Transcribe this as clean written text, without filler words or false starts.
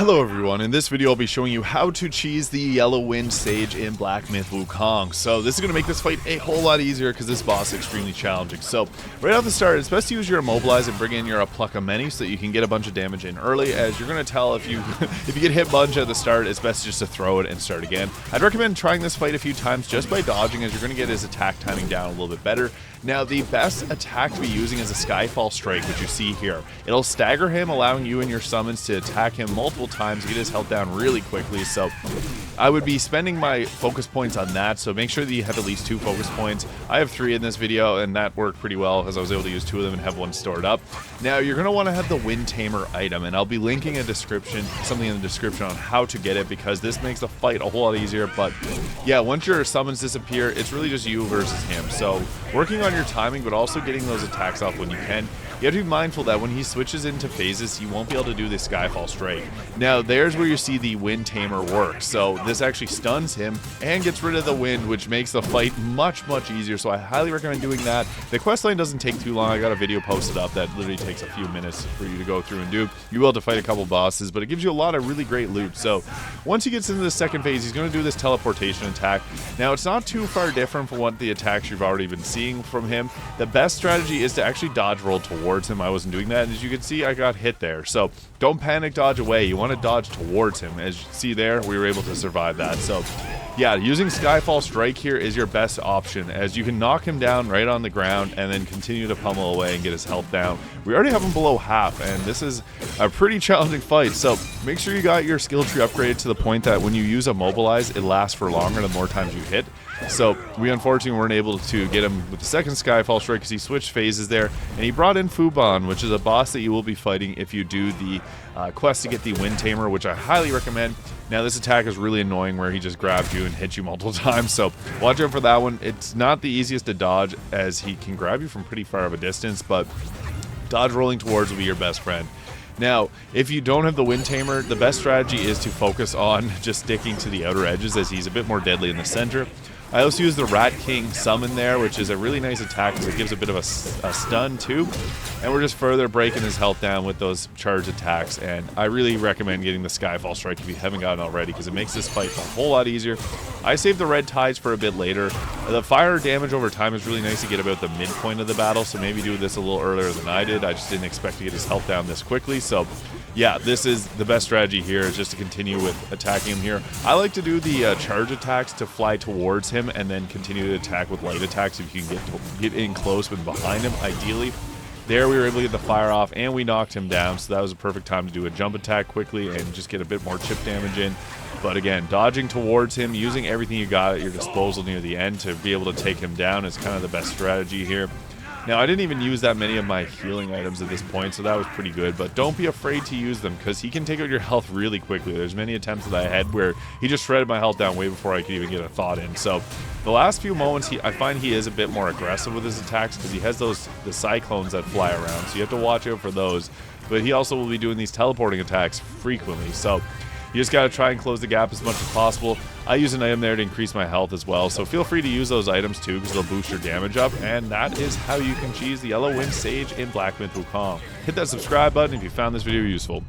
Hello everyone, in this video I'll be showing you how to cheese the Yellow Wind Sage in Black Myth Wukong. So this is going to make this fight a whole lot easier because this boss is extremely challenging. So right off the start, it's best to use your Immobilize and bring in your Pluck of Many so that you can get a bunch of damage in early, as you're going to tell if you if you get hit bunch at the start, it's best just to throw it and start again. I'd recommend trying this fight a few times just by dodging, as you're going to get his attack timing down a little bit better. Now the best attack to be using is a Skyfall Strike, which you see here. It'll stagger him, allowing you and your summons to attack him multiple times, get his health down really quickly. So I would be spending my focus points on that, so make sure that you have at least 2 focus points. I have 3 in this video, and that worked pretty well because I was able to use 2 of them and have 1 stored up. Now you're going to want to have the Wind Tamer item, and I'll be linking something in the description on how to get it, because this makes the fight a whole lot easier. But yeah, once your summons disappear, it's really just you versus him. So working on your timing, but also getting those attacks off when you can. You have to be mindful that when he switches into phases, you won't be able to do the Skyfall Strike. Now, there's where you see the Wind Tamer work. So this actually stuns him and gets rid of the wind, which makes the fight much, much easier. So I highly recommend doing that. The quest line doesn't take too long. I got a video posted up that literally takes a few minutes for you to go through and do. You will have to fight a couple bosses, but it gives you a lot of really great loot. So once he gets into the second phase, he's going to do this teleportation attack. Now, it's not too far different from what the attacks you've already been seeing from him. The best strategy is to actually dodge roll towards him. I wasn't doing that, and as you can see, I got hit there. So don't panic dodge away. You want to dodge towards him. As you see there, we were able to survive that. So yeah, using Skyfall Strike here is your best option, as you can knock him down right on the ground and then continue to pummel away and get his health down. We already have him below half, and this is a pretty challenging fight. So make sure you got your skill tree upgraded to the point that when you use Immobilize, it lasts for longer the more times you hit. So we unfortunately weren't able to get him with the second Skyfall Strike because he switched phases there, and he brought in Fuban, which is a boss that you will be fighting if you do the quest to get the Wind Tamer, which I highly recommend. Now this attack is really annoying where he just grabs you and hits you multiple times, so watch out for that one. It's not the easiest to dodge, as he can grab you from pretty far of a distance, but dodge rolling towards will be your best friend. Now, if you don't have the Wind Tamer, the best strategy is to focus on just sticking to the outer edges, as he's a bit more deadly in the center. I also use the Rat King summon there, which is a really nice attack because it gives a bit of a stun too. And we're just further breaking his health down with those charge attacks. And I really recommend getting the Skyfall Strike if you haven't gotten it already, because it makes this fight a whole lot easier. I saved the Red Tides for a bit later. The fire damage over time is really nice to get about the midpoint of the battle, so maybe do this a little earlier than I did. I just didn't expect to get his health down this quickly. So yeah, this is the best strategy here, is just to continue with attacking him here. I like to do the charge attacks to fly towards him and then continue to attack with light attacks if you can get in close with behind him, ideally. There we were able to get the fire off, and we knocked him down, so that was a perfect time to do a jump attack quickly and just get a bit more chip damage in. But again, dodging towards him, using everything you got at your disposal near the end to be able to take him down is kind of the best strategy here. Now, I didn't even use that many of my healing items at this point, so that was pretty good. But don't be afraid to use them, because he can take out your health really quickly. There's many attempts that I had where he just shredded my health down way before I could even get a thought in. So the last few moments, I find he is a bit more aggressive with his attacks, because he has the cyclones that fly around, so you have to watch out for those. But he also will be doing these teleporting attacks frequently, so you just got to try and close the gap as much as possible. I use an item there to increase my health as well, so feel free to use those items too, because they'll boost your damage up. And that is how you can cheese the Yellow Wind Sage in Black Myth Wukong. Hit that subscribe button if you found this video useful.